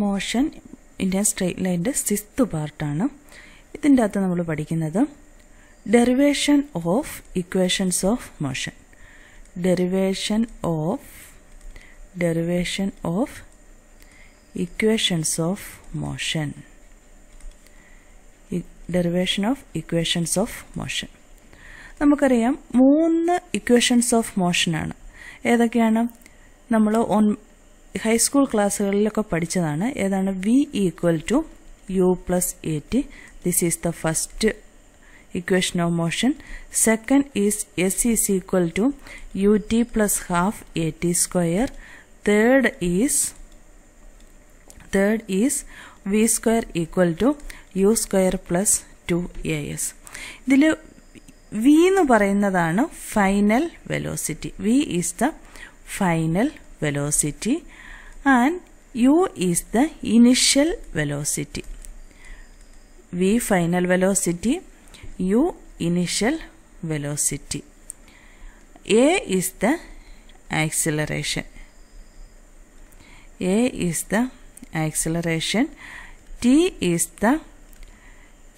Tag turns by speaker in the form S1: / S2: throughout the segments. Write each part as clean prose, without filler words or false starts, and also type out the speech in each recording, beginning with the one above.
S1: Motion in a straight ലൈൻ്റെ 6th പാർട്ടാണ്. ഇതിൻ്റെ അകത്ത് നമ്മൾ പഠിക്കുന്നത് derivation of equations of motion. Derivation of equations of motion. Derivation of equations of motion. നമുക്കറിയാം 3 ഇക്വേഷൻസ് ഓഫ് മോഷനാണ്. ഏതൊക്കെയാണ്? നമ്മൾ ഹൈസ്കൂൾ ക്ലാസ്സുകളിലൊക്കെ പഠിച്ചതാണ്. ഏതാണ്? v equal to u plus A t. This is the first equation of motion. Second is s is equal to ut plus half at square. Third is v square equal to u square plus 2as. ഇതിൽ v എന്ന് പറയുന്നതാണ് final velocity. v is the final velocity and u is the initial velocity. v final velocity, u initial velocity. A is the acceleration. T is the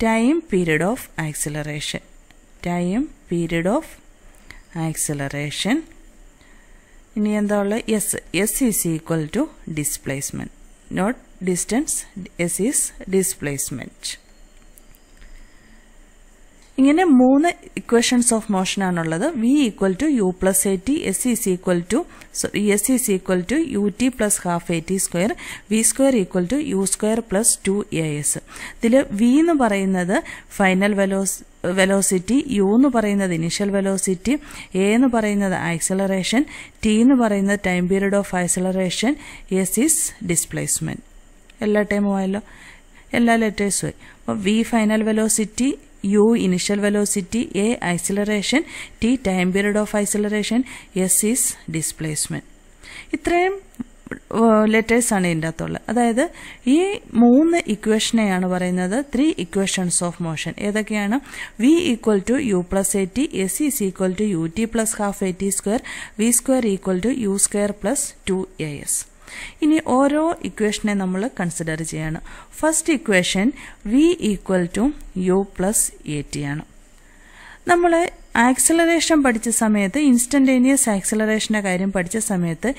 S1: time period of acceleration. ഇനി എന്താ ഉള്ളത്? s is equal to displacement, not distance. s is displacement. ഇങ്ങനെ 3 equations of motion ആണുള്ളത്. v equal to U plus A t, s is equal to U T plus half A T square, v square equal to u square plus 2as. ഇതിൽ v എന്ന് പറയുന്നത് final velocity, u എന്ന് പറയുന്നത് initial velocity, a എന്ന് പറയുന്നത് acceleration, t എന്ന് പറയുന്നത് time period of acceleration, s is displacement. എല്ലാ ടൈമും ആയല്ലോ, എല്ലാ ലെറ്റേഴ്സും ആയി. അപ്പോൾ v final velocity, u initial velocity, a acceleration, t time period of acceleration, s is displacement. ഇത്രയും ലെറ്റേഴ്സ് ആണ് ഇതിൻ്റെ അകത്തുള്ളത്. അതായത് ഈ 3 ഇക്വേഷനെയാണ് പറയുന്നത് 3 ഇക്വേഷൻസ് ഓഫ് മോഷൻ. ഏതൊക്കെയാണ്? v equal to U plus A t, s is equal to U T plus half A T square, v square equal to u square plus 2as. ഇനി ഓരോ ഇക്വേഷനെ നമ്മൾ കൺസിഡർ ചെയ്യാണ്. First equation v equal to U plus A t ആണ്. നമ്മൾ acceleration പഠിച്ച സമയത്ത്, instantaneous ആക്സിലറേഷൻ്റെ കാര്യം പഠിച്ച സമയത്ത്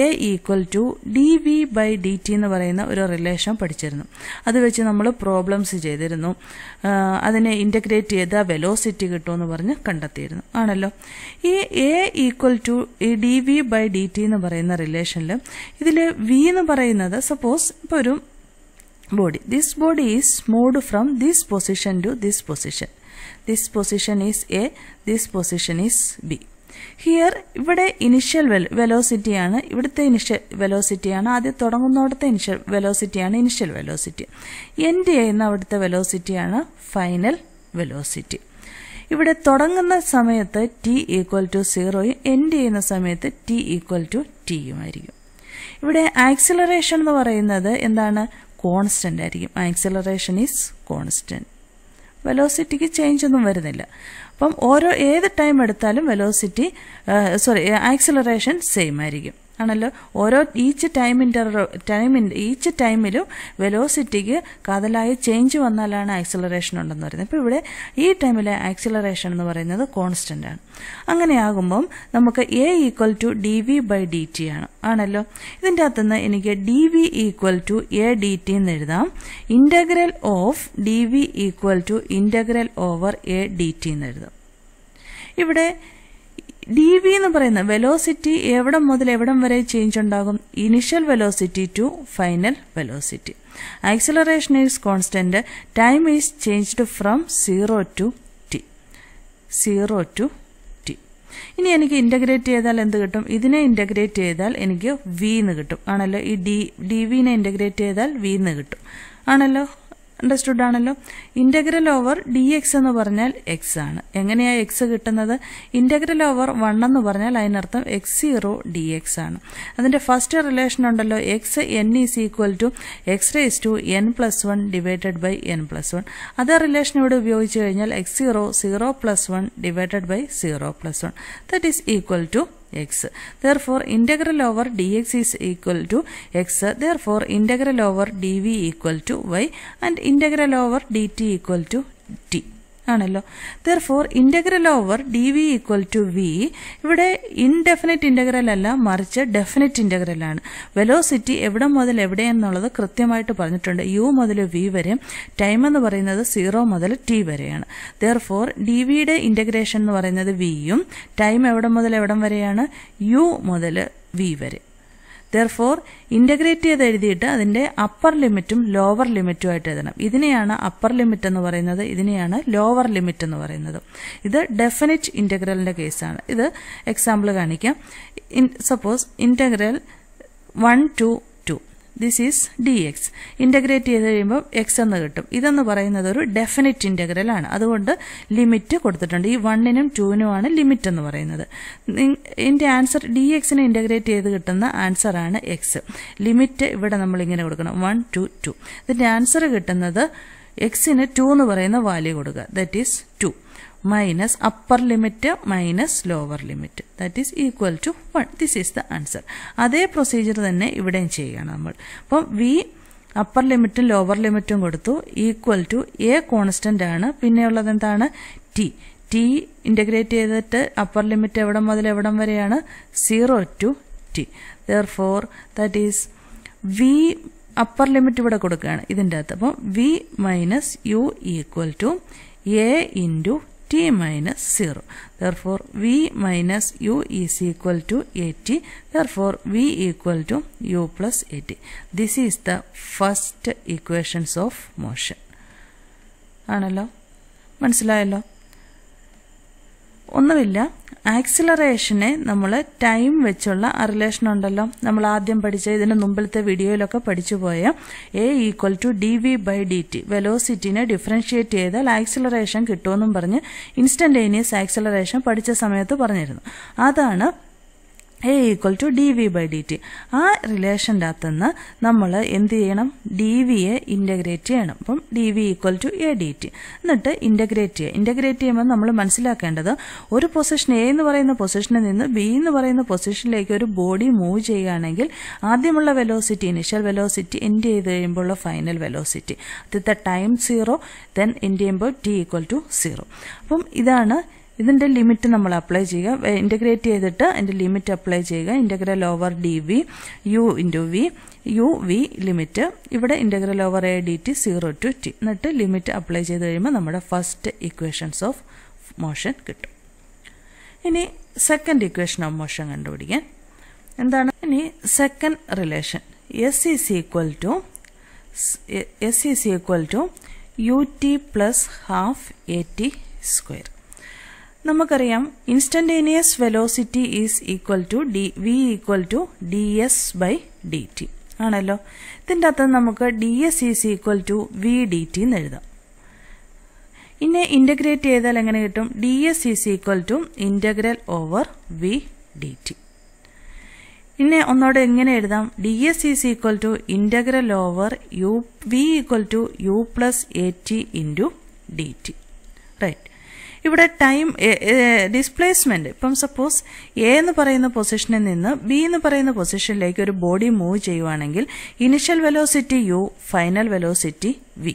S1: a equal to d v by d t എന്ന് പറയുന്ന ഒരു റിലേഷൻ പഠിച്ചിരുന്നു. അത് വെച്ച് നമ്മൾ പ്രോബ്ലംസ് ചെയ്തിരുന്നു. അതിനെ ഇൻ്റഗ്രേറ്റ് ചെയ്ത വെലോസിറ്റി കിട്ടുമെന്ന് പറഞ്ഞ് കണ്ടെത്തിയിരുന്നു ആണല്ലോ. ഈ a ഈക്വൽ ടു ഈ d v by d t എന്ന് പറയുന്ന റിലേഷനിൽ ഇതിൽ v എന്ന് പറയുന്നത്, സപ്പോസ് ഇപ്പോൾ ഒരു body, this body is moved from this position to this position. This position is A, this position is B. Here ഇവിടെ ഇനിഷ്യൽ വെലോസിറ്റിയാണ്, ഇവിടുത്തെ ഇനിഷ്യൽ വെലോസിറ്റിയാണ്, ആദ്യം തുടങ്ങുന്നിടത്തെ ഇനിഷ്യൽ വെലോസിറ്റിയാണ് ഇനിഷ്യൽ വെലോസിറ്റി. എൻഡ് ചെയ്യുന്ന അവിടുത്തെ വെലോസിറ്റിയാണ് ഫൈനൽ വെലോസിറ്റി. ഇവിടെ തുടങ്ങുന്ന സമയത്ത് t ഈക്വൽ ടു 0യും എൻഡ് ചെയ്യുന്ന സമയത്ത് t ഈക്വൽ ടു tയുമായിരിക്കും. ഇവിടെ ആക്സിലറേഷൻ എന്ന് പറയുന്നത് എന്താണ്? കോൺസ്റ്റന്റ് ആയിരിക്കും. Acceleration is constant. വെലോസിറ്റിക്ക് ചേഞ്ച് ഒന്നും വരുന്നില്ല. അപ്പം ഏത് ടൈം എടുത്താലും ആക്സിലറേഷൻ സെയിം ആയിരിക്കും ആണല്ലോ. ഈച്ച് ടൈമിലും വെലോസിറ്റിക്ക് കാതലായ ചേഞ്ച് വന്നാലാണ് ആക്സിലറേഷൻ ഉണ്ടെന്ന് പറയുന്നത്. ഇപ്പോൾ ഇവിടെ ഈ ടൈമിലെ ആക്സിലറേഷൻ എന്ന് പറയുന്നത് കോൺസ്റ്റന്റ് ആണ്. അങ്ങനെയാകുമ്പം നമുക്ക് a equal to d v by d t ആണല്ലോ. ഇതിൻ്റെ അകത്തുനിന്ന് എനിക്ക് d v equal to a d t എന്ന് എഴുതാം. Integral of d v equal to integral over a d t എന്ന് എഴുതാം. ഇവിടെ ഡി വി എന്ന് പറയുന്ന വെലോസിറ്റി എവിടം മുതൽ എവിടം വരെ ചേഞ്ച് ഉണ്ടാകും? Initial velocity to final velocity. Acceleration is constant, time is changed from 0 to t. ഇനി എനിക്ക് ഇന്റഗ്രേറ്റ് ചെയ്താൽ എന്ത് കിട്ടും? ഇതിനെ ഇന്റഗ്രേറ്റ് ചെയ്താൽ എനിക്ക് v എന്ന് കിട്ടും ആണല്ലോ. ഈ ഡി വിനെ ഇന്റഗ്രേറ്റ് ചെയ്താൽ v എന്ന് കിട്ടും ആണല്ലോ. അണ്ടർസ്റ്റുഡ് ആണല്ലോ. ഇന്റഗ്രൽ ഓവർ ഡി എക്സ് എന്ന് പറഞ്ഞാൽ എക്സ് ആണ്. എങ്ങനെയാണ് എക്സ് കിട്ടുന്നത്? ഇന്റഗ്രൽ ഓവർ 1 എന്ന് പറഞ്ഞാൽ അതിനർത്ഥം x0 dx ആണ്. അതിന്റെ ഫസ്റ്റ് റിലേഷൻ ഉണ്ടല്ലോ, x n is equal to x raise to n+1 divided by n+1. അതേ റിലേഷൻ ഇവിടെ ഉപയോഗിച്ച് കഴിഞ്ഞാൽ x0 0+1 divided by 0+1 that is equal to x. Therefore, integral over dx is equal to x. Therefore, integral over dv equal to y and integral over dt equal to t. ആണല്ലോ. Therefore, integral over dv equal to v ഇവിടെ indefinite integral അല്ല, മറിച്ച് definite integral ആണ്. Velocity എവിടെ മുതൽ എവിടെയെന്നുള്ളത് കൃത്യമായിട്ട് പറഞ്ഞിട്ടുണ്ട്. u മുതൽ v വരെ, ടൈം എന്ന് പറയുന്നത് 0 മുതൽ t വരെയാണ്. Therefore, dvയുടെ ഇൻ്റഗ്രേഷൻ എന്ന് പറയുന്നത് v യും ടൈം എവിടെ മുതൽ എവിടം വരെയാണ് u മുതൽ v വരെ. Therefore, ഇന്റഗ്രേറ്റ് ചെയ്ത് എഴുതിയിട്ട് അതിന്റെ അപ്പർ ലിമിറ്റും ലോവർ ലിമിറ്റും ആയിട്ട് എഴുതണം. ഇതിനെയാണ് അപ്പർ ലിമിറ്റ് എന്ന് പറയുന്നത്, ഇതിനെയാണ് ലോവർ ലിമിറ്റ് എന്ന് പറയുന്നത്. ഇത് ഡെഫിനിറ്റ് ഇന്റഗ്രലിന്റെ കേസാണ്. ഇത് എക്സാമ്പിൾ കാണിക്കാം. Suppose integral 1 to 2 this is dx. Integrate ചെയ്ത് കഴിയുമ്പോൾ x എന്ന് കിട്ടും. ഇതെന്ന് പറയുന്നത് ഒരു ഡെഫിനിറ്റ് ഇന്റഗ്രൽ ആണ്. അതുകൊണ്ട് ലിമിറ്റ് കൊടുത്തിട്ടുണ്ട്. ഈ 1നും 2നുമാണ് ലിമിറ്റ് എന്ന് പറയുന്നത്. ഇതിന്റെ ആൻസർ dxനെ ഇന്റഗ്രേറ്റ് ചെയ്ത് കിട്ടുന്ന ആൻസർ ആണ് x. ലിമിറ്റ് ഇവിടെ നമ്മൾ ഇങ്ങനെ കൊടുക്കണം, 1 to 2. ഇതിന്റെ ആൻസർ കിട്ടുന്നത് xന് 2 എന്ന് പറയുന്ന വാല്യൂ കൊടുക്കുക, that is 2 minus upper limit minus lower limit, that is equal to 1. This is the answer. അതേ പ്രൊസീജിയർ തന്നെ ഇവിടെയും ചെയ്യണം നമ്മൾ. അപ്പം v അപ്പർ ലിമിറ്റും ലോവർ ലിമിറ്റും കൊടുത്തു, ഈക്വൽ ടു a കോൺസ്റ്റന്റ് ആണ്. പിന്നെയുള്ളത് എന്താണ്? t ഇന്റഗ്രേറ്റ് ചെയ്തിട്ട് അപ്പർ ലിമിറ്റ് എവിടം മുതൽ എവിടം വരെയാണ്? 0 to t. Therefore, that is v upper limit ഇവിടെ കൊടുക്കുകയാണ് ഇതിൻ്റെ അകത്ത്. അപ്പം v minus u equal to a into t minus 0. Therefore, v minus u is equal to at. Therefore, v equal to u plus at. This is the first equations of motion. ആണല്ലോ, മനസ്സിലായല്ലോ? ഒന്നുമില്ല, ആക്സിലറേഷനെ നമ്മൾ time വെച്ചുള്ള ആ relation ഉണ്ടല്ലോ, നമ്മൾ ആദ്യം പഠിച്ച ഇതിന് മുമ്പിലത്തെ വീഡിയോയിലൊക്കെ പഠിച്ചു പോയ a ഈക്വൽ ടു dv/dt. വെലോസിറ്റിനെ ഡിഫറൻഷിയേറ്റ് ചെയ്താൽ ആക്സിലറേഷൻ കിട്ടുമെന്നും പറഞ്ഞ് ഇൻസ്റ്റന്റേനിയസ് ആക്സിലറേഷൻ പഠിച്ച സമയത്ത് പറഞ്ഞിരുന്നു. അതാണ് a ഈക്വൽ ടു dv/dt. ആ റിലേഷൻ്റെ അകത്തുനിന്ന് നമ്മൾ എന്ത് ചെയ്യണം? dvയെ ഇൻ്റഗ്രേറ്റ് ചെയ്യണം. അപ്പം dv equal to a dt. എന്നിട്ട് ഇൻ്റഗ്രേറ്റ് ചെയ്യുക. ഇൻ്റഗ്രേറ്റ് ചെയ്യുമ്പോൾ നമ്മൾ മനസ്സിലാക്കേണ്ടത് ഒരു പൊസിഷൻ a എന്ന് പറയുന്ന പൊസിഷനിൽ നിന്ന് b എന്ന് പറയുന്ന പൊസിഷനിലേക്ക് ഒരു ബോഡി മൂവ് ചെയ്യുകയാണെങ്കിൽ ആദ്യമുള്ള വെലോസിറ്റി, ഇനിഷ്യൽ വെലോസിറ്റി, എൻഡ് ചെയ്ത് കഴിയുമ്പോഴുള്ള ഫൈനൽ വെലോസിറ്റി, ആദ്യത്തെ ടൈം 0, ദെൻ എൻഡ് ചെയ്യുമ്പോൾ t ഈക്വൽ ടു 0. അപ്പം ഇതാണ് ഇതിന്റെ ലിമിറ്റ് നമ്മൾ അപ്ലൈ ചെയ്യുക. ഇന്റഗ്രേറ്റ് ചെയ്തിട്ട് അതിന്റെ ലിമിറ്റ് അപ്ലൈ ചെയ്യുക. Integral over dv u into v, u v limit, ഇവിടെ integral over a dt 0 to t. എന്നിട്ട് ലിമിറ്റ് അപ്ലൈ ചെയ്ത് കഴിയുമ്പോൾ നമ്മുടെ ഫസ്റ്റ് ഇക്വേഷൻസ് ഓഫ് മോഷൻ കിട്ടും. ഇനി സെക്കൻഡ് ഇക്വേഷൻ ഓഫ് മോഷൻ കണ്ടുപിടിക്കാൻ എന്താണ്? ഇനി second relation s is equal to ut plus half at square. നമുക്കറിയാം instantaneous velocity is equal to v equal to ds/dt ആണല്ലോ. ഇതിൻ്റെ അകത്ത് നമുക്ക് ds is equal to v dt എന്ന് എഴുതാം. ഇനി ഇന്റഗ്രേറ്റ് ചെയ്താൽ എങ്ങനെ കിട്ടും? ds is equal to integral over v dt. ഇനി ഒന്നോടെ എങ്ങനെ എഴുതാം? ds is equal to integral over v equal to u plus at into dt. Right. ഇവിടെ ടൈം ഡിസ്പ്ലേസ്മെന്റ്, ഇപ്പം സപ്പോസ് എ എന്ന് പറയുന്ന പൊസിഷനിൽ നിന്ന് ബി എന്ന് പറയുന്ന പൊസിഷനിലേക്ക് ഒരു ബോഡി മൂവ് ചെയ്യുവാണെങ്കിൽ initial velocity u, final velocity v.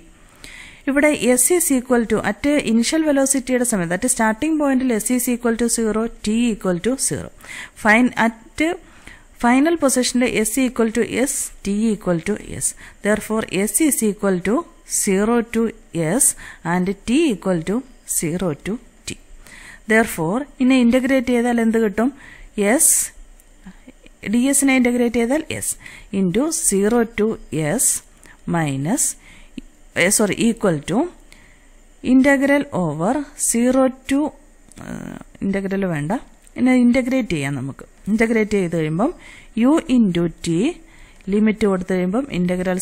S1: ഇവിടെ s is equal to at initial വെലോസിറ്റിയുടെ സമയത്ത് അറ്റ് സ്റ്റാർട്ടിംഗ് പോയിന്റിൽ s is equal to 0, t equal to 0. At final പൊസിഷനിൽ s equal to s, t equal to s. Therefore, s is equal to 0 to s and t equal to 0 to t. Therefore, ഇനി integrate ചെയ്താൽ എന്ത് കിട്ടും? s dsനെ integrate ചെയ്താൽ s into 0 to s minus equal to integral over 0 to integral വേണ്ട, ഇനി integrate ചെയ്യാം നമുക്ക്. ഇന്റഗ്രേറ്റ് ചെയ്ത് കഴിയുമ്പം u ഇൻറ്റു t ലിമിറ്റ് കൊടുത്തു കഴിയുമ്പം integral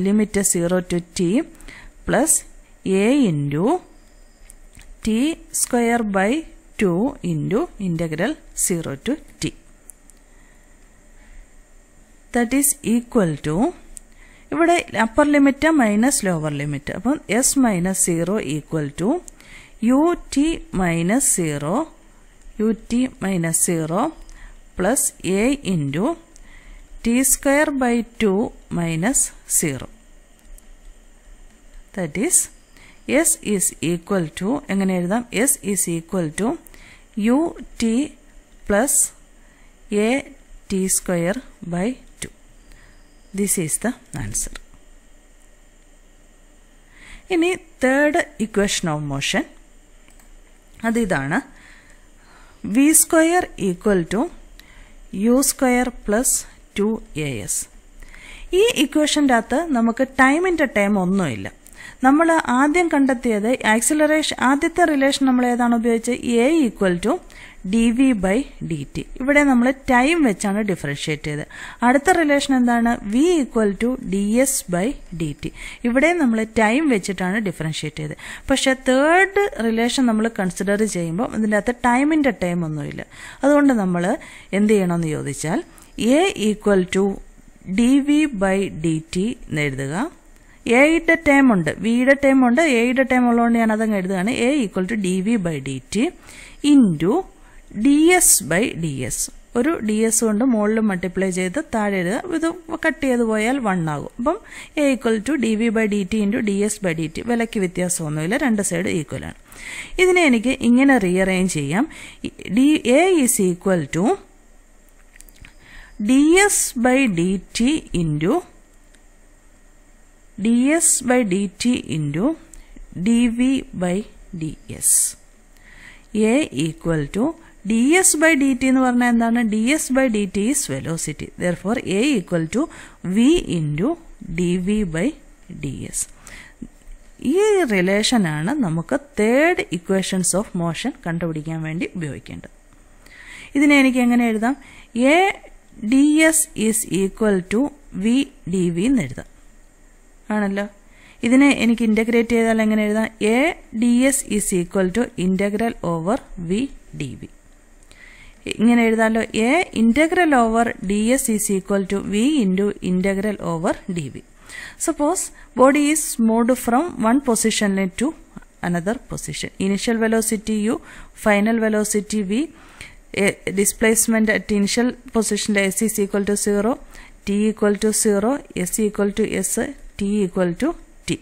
S1: limit 0 to t plus a into t square by 2 into integral 0 to t. That is equal to, ഇവിടെ upper limit minus lower limit, അപ്പം s minus 0 equal to u t minus 0 ut minus 0 plus a into t square by 2 minus 0. That is s is equal to എങ്ങനെ എഴുതാം s is equal to ut plus a t square by 2. This is the answer. ഇനി third equation of motion അത് ഇതാണ് v square equal to u square plus 2as. ഈ ഇക്വേഷൻ്റെ അകത്ത് നമുക്ക് ടൈമിൻ്റെ time ഒന്നുമില്ല. നമ്മൾ ആദ്യം കണ്ടെത്തിയത് ആക്സിലറേഷൻ ആദ്യത്തെ റിലേഷൻ നമ്മൾ ഏതാണ് ഉപയോഗിച്ചത് a equal to dv by dt. ഇവിടെ നമ്മൾ ടൈം വെച്ചാണ് ഡിഫറൻഷിയേറ്റ് ചെയ്തത്. അടുത്ത റിലേഷൻ എന്താണ് v equal to ds by dt. ഇവിടെ നമ്മൾ ടൈം വെച്ചിട്ടാണ് ഡിഫറൻഷിയേറ്റ് ചെയ്തത്. പക്ഷെ തേർഡ് റിലേഷൻ നമ്മൾ കൺസിഡർ ചെയ്യുമ്പോൾ ഇതിൻ്റെ അകത്ത് ടൈമിൻ്റെ ടൈം ഒന്നുമില്ല. അതുകൊണ്ട് നമ്മൾ എന്ത് ചെയ്യണമെന്ന് ചോദിച്ചാൽ a equal to dv by dt എന്ന് എഴുതുക. എയുടെ ടൈം ഉണ്ട്, വിയുടെ ടൈം ഉണ്ട്, എയുടെ ടൈം ഉള്ളതുകൊണ്ട് ഞാൻ അതങ്ങ് എഴുതുകയാണ്. A equal to dv by dt into ds by ds. ഒരു ds കൊണ്ട് മുകളിൽ മൾട്ടിപ്ലൈ ചെയ്ത് താഴെ എഴുതുക. ഇത് കട്ട് ചെയ്ത് പോയാൽ 1 ആകും. അപ്പം a equal to dv by dt into ds by dt. വിലയ്ക്ക് വ്യത്യാസമൊന്നുമില്ല, രണ്ട് സൈഡ് ഈക്വലാണ്. ഇതിനെ എനിക്ക് ഇങ്ങനെ റീഅറേഞ്ച് ചെയ്യാം. A is equal to ds by dt into ds by dt into dv by ds. A equal to ds by dt എന്ന് പറഞ്ഞാൽ എന്താണ്? ds by dt is velocity. Therefore A equal to v into dv by ds. ഈ relation ആണ് നമുക്ക് third equations of motion കണ്ടുപിടിക്കാൻ വേണ്ടി ഉപയോഗിക്കേണ്ടത്. ഇതിനെ എനിക്ക് എങ്ങനെ എഴുതാം? A ds is equal to v dv എന്ന് എഴുതാം. ആണല്ലോ. ഇതിനെ എനിക്ക് ഇൻ്റഗ്രേറ്റ് ചെയ്താൽ എങ്ങനെ എഴുതാം? a ds is equal to integral over v dv. ഇങ്ങനെ എഴുതാമല്ലോ. a integral over ds is equal to v into integral over dv. Suppose body is moved from one position to another position. Initial velocity u, final velocity v. Displacement at initial position s is equal to 0, t equal to 0, s equal to s, t equal to t.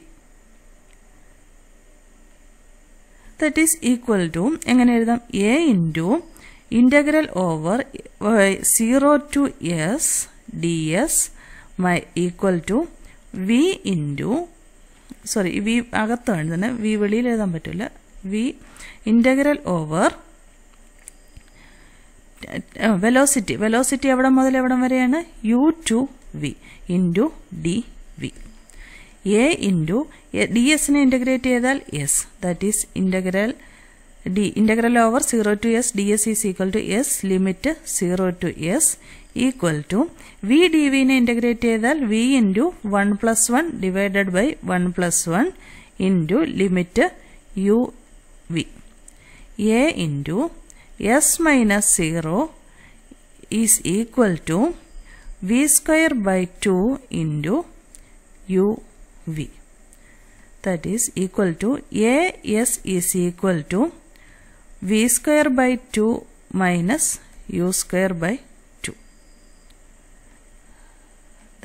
S1: That is equal to എങ്ങനെ എഴുതാം? a into integral over 0 to s ds equal to v into v അകത്താണ് തന്നെ, v വെളിയിൽ എഴുതാൻ പറ്റില്ല. v integral over velocity എവിടെ മുതൽ എവിടം വരെയാണ്? u to v into dv. a into ds നെ ഇൻ്റഗ്രേറ്റ് ചെയ്താൽ s, that is integral over 0 to s ds is equal to s limit 0 to s equal to v dv നെ integrate ചെയ്താൽ v into 1 plus 1 divided by 1 plus 1 into limit u v. a ഇൻറ്റു s minus 0 is equal to v square by 2 into uv. That is equal to as is equal to v square by 2 minus u square by 2.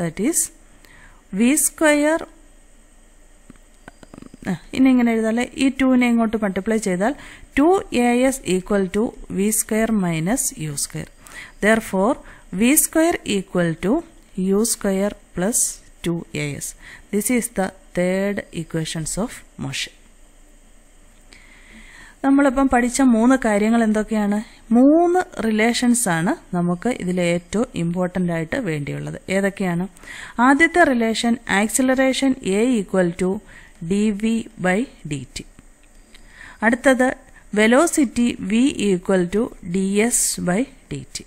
S1: That is v square. ഇനി ഇങ്ങനെ എഴുതാല്ലേ, ഈ 2നെ ഇങ്ങോട്ട് multiply ചെയ്താൽ 2as equal to v square minus u square. Therefore v square equal to u square plus 2as. This is the third equations of motion. നമ്മളിപ്പം പഠിച്ച 3 കാര്യങ്ങൾ എന്തൊക്കെയാണ്? 3 relations ആണ് നമുക്ക് ഇതിലെ ഏറ്റവും ഇമ്പോർട്ടൻ്റ് ആയിട്ട് വേണ്ടിയുള്ളത്. ഏതൊക്കെയാണ്? ആദ്യത്തെ relation acceleration a equal to dv by dt. അടുത്തത് velocity v equal to ds by dt.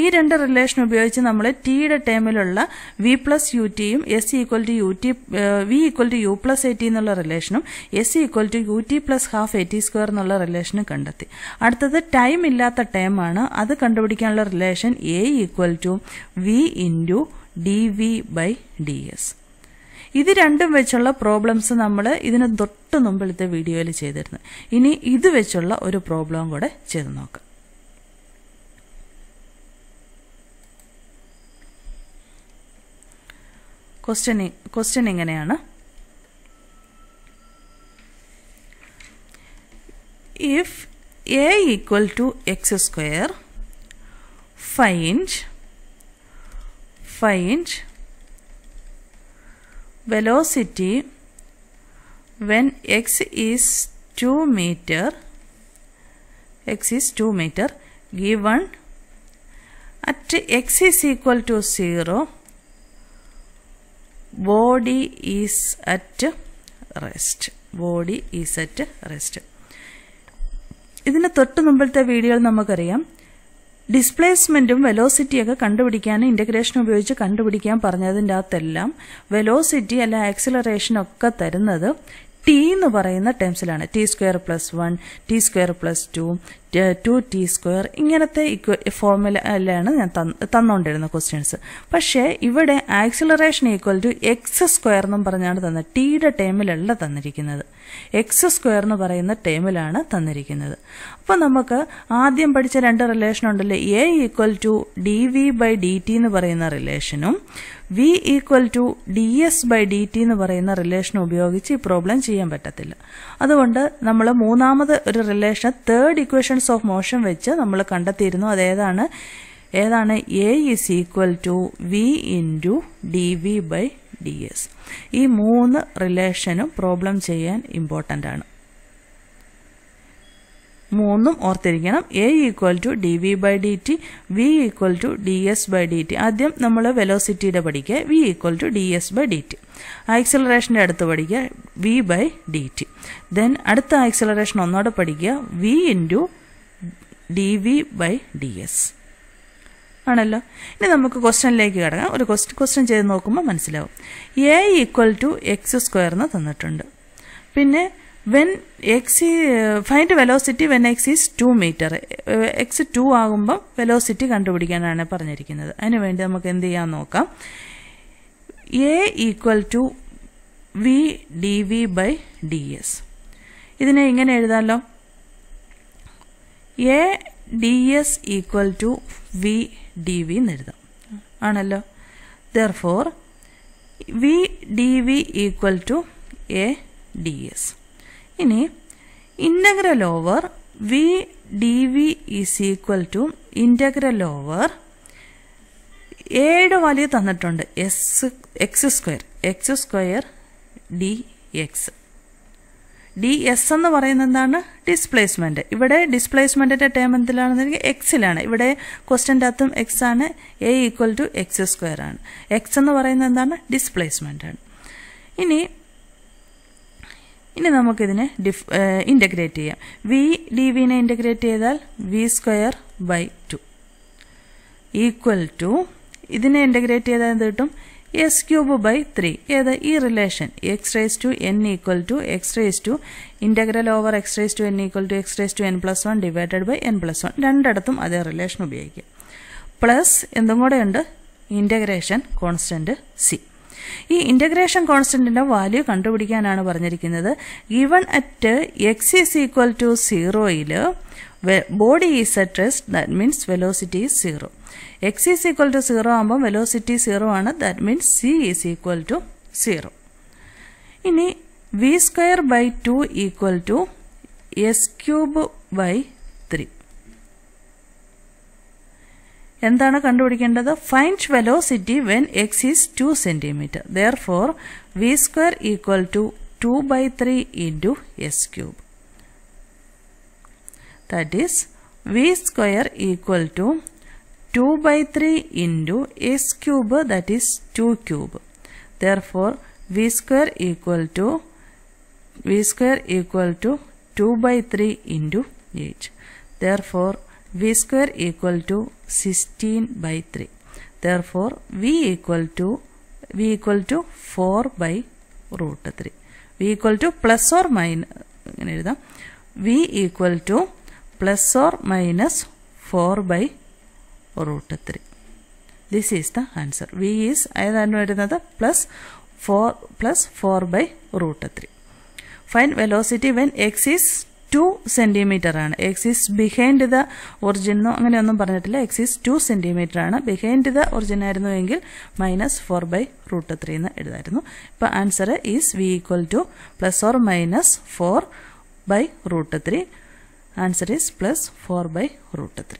S1: ഈ രണ്ട് റിലേഷൻ ഉപയോഗിച്ച് നമ്മൾ ടിയുടെ ടേമിലുള്ള v പ്ലസ് യു ടിയും S equal to U T V equal to U plus A T എന്നുള്ള റിലേഷനും S equal to U T plus half A T square എന്നുള്ള റിലേഷനും കണ്ടെത്തി. അടുത്തത് ടൈം ഇല്ലാത്ത ടേമാണ്. അത് കണ്ടുപിടിക്കാനുള്ള relation A equal to V into D v by d s. ഇത് രണ്ടും വെച്ചുള്ള പ്രോബ്ലംസ് നമ്മൾ ഇതിന് തൊട്ട് മുമ്പിലത്തെ വീഡിയോയിൽ ചെയ്തിരുന്നു. ഇനി ഇത് വെച്ചുള്ള ഒരു പ്രോബ്ലം കൂടെ ചെയ്ത് നോക്കാം. ക്വസ്റ്റ്യൻ ഇങ്ങനെയാണ്. If a equal to x square, find velocity when x is 2 meter, given at x is equal to 0, body is at rest. ഇതിന് തൊട്ട് മുമ്പത്തെ വീഡിയോയിൽ നമുക്കറിയാം ഡിസ്പ്ലേസ്മെന്റും വെലോസിറ്റിയൊക്കെ കണ്ടുപിടിക്കാൻ ഇൻ്റഗ്രേഷൻ ഉപയോഗിച്ച് കണ്ടുപിടിക്കാൻ പറഞ്ഞതിൻ്റെ അകത്തെല്ലാം വെലോസിറ്റി അല്ല ആക്സിലറേഷൻ ഒക്കെ തരുന്നത് ടി എന്ന് പറയുന്ന ടേംസിലാണ്. t²+1, t²+2, 2t², ഇങ്ങനത്തെ ഫോർമുലയിലാണ് ഞാൻ തന്നുകൊണ്ടിരുന്ന ക്വസ്റ്റ്യൻസ്. പക്ഷേ ഇവിടെ ആക്സിലറേഷൻ ഈക്വൽ ടു x² എന്നും പറഞ്ഞാണ് തന്നത്. ടിയുടെ ടേമിലല്ല തന്നിരിക്കുന്നത്, x² എന്ന് പറയുന്ന ടേമിലാണ് തന്നിരിക്കുന്നത്. അപ്പോൾ നമുക്ക് ആദ്യം പഠിച്ച രണ്ട് റിലേഷൻ ഉണ്ടല്ലോ, a ഈക്വൽ ടു dv/dt എന്ന് പറയുന്ന റിലേഷനും v ഈക്വൽ ടു ds/dt എന്ന് പറയുന്ന റിലേഷൻ ഉപയോഗിച്ച് ഈ പ്രോബ്ലം ചെയ്യാൻ പറ്റത്തില്ല. അതുകൊണ്ട് നമ്മൾ മൂന്നാമത് ഒരു relation third equations of motion വെച്ച് നമ്മൾ കണ്ടെത്തിയിരുന്നു. അതേതാണ് a is equal to v into dv/ds. ഈ മൂന്ന് റിലേഷനും പ്രോബ്ലം ചെയ്യാൻ ഇമ്പോർട്ടൻ്റ് ആണ്. മൂന്നും ഓർത്തിരിക്കണം. a equal to dv/dt, v equal to ds/dt. ആദ്യം നമ്മൾ വെലോസിറ്റിയുടെ പഠിക്കുക, v ഈക്വൽ ടു ds/dt. ആക്സിലറേഷൻ്റെ അടുത്ത് പഠിക്കുക v/dt. ദെൻ അടുത്ത ആക്സിലറേഷൻ ഒന്നോടെ പഠിക്കുക v ഇൻറ്റു dv/ds ആണല്ലോ. ഇനി നമുക്ക് ക്വസ്റ്റ്യനിലേക്ക് കിടക്കാം. ഒരു ക്വസ്റ്റ്യൻ ചെയ്ത് നോക്കുമ്പോൾ മനസ്സിലാവും. a ഈക്വൽ ടു x² എന്ന് തന്നിട്ടുണ്ട്. പിന്നെ find velocity when x is 2 metre. x 2 ആകുമ്പം വെലോസിറ്റി കണ്ടുപിടിക്കാനാണ് പറഞ്ഞിരിക്കുന്നത്. അതിനുവേണ്ടി നമുക്ക് എന്ത് ചെയ്യാൻ നോക്കാം. a equal to v dv/ds. ഇതിനെ ഇങ്ങനെ എഴുതാമല്ലോ, a ds equal to v dv എന്ന് എഴുതാം ആണല്ലോ. therefore v dv equal to a ds. ഇനി integral over v dv is equal to integral over എയുടെ വാല്യൂ തന്നിട്ടുണ്ട് x² dx. ds എന്ന് പറയുന്നത് എന്താണ്? ഡിസ്പ്ലേസ്മെന്റ്. ഇവിടെ ഡിസ്പ്ലേസ്മെന്റിന്റെ ടേം എന്തിലാണെന്നെങ്കിൽ എക്സിലാണ്. ഇവിടെ ക്വസ്റ്റ്യൻ്റെ അകത്തും x ആണ്. a ഈക്വൽ ടു x² ആണ്. x എന്ന് പറയുന്നത് എന്താണ്? ഡിസ്പ്ലേസ്മെന്റ് ആണ്. ഇനി നമുക്കിതിനെ ഇൻ്റഗ്രേറ്റ് ചെയ്യാം. v dvനെ ഇൻ്റഗ്രേറ്റ് ചെയ്താൽ v²/2 ഈക്വൽ ടു ഇതിനെ ഇൻ്റഗ്രേറ്റ് ചെയ്താൽ എന്ത് കിട്ടും? s³/3. ഏത്? ഈ റിലേഷൻ x⁻n equal to integral over x⁻n equal to x⁻n+1 divided by n+1. രണ്ടിടത്തും അതേ റിലേഷൻ ഉപയോഗിക്കുക. പ്ലസ് എന്തും കൂടെ ഉണ്ട്, ഇൻ്റഗ്രേഷൻ കോൺസ്റ്റന്റ് c. ഈ ഇൻ്റഗ്രേഷൻ കോൺസ്റ്റന്റിന്റെ വാല്യൂ കണ്ടുപിടിക്കാനാണ് പറഞ്ഞിരിക്കുന്നത്. Given at x is equal to 0യിൽ body is at rest, that means velocity is 0. x is equal to 0 ആകുമ്പോൾ വെലോസിറ്റി 0 ആണ്, that means c is equal to 0. ഇനി v²/2 ഈക്വൽ ടു s³/3. എന്താണ് കണ്ടുപിടിക്കേണ്ടത്? Find velocity when x is 2 centimetre. therefore v² equal to 2/3 into s³. that is v² equal to 2/3 into s³ that is 2³. therefore v² equal to 2/3 into 8. therefore v² equal to 16/3. therefore v equal to 4/√3. v equal to plus or minus v equal to plus or minus 4/√3. This is the answer. V is plus 4/√3. Find velocity when x is 2 centimetre ആണ്. X is behind the origin എന്നോ അങ്ങനെയൊന്നും പറഞ്ഞിട്ടില്ല. X is 2 centimetre ആണ്. Behind the origin ആയിരുന്നു എങ്കിൽ -4/√3 എന്ന് എഴുതായിരുന്നു. ഇപ്പോൾ answer is v equal to +or -4/√3. Answer is +4/√3.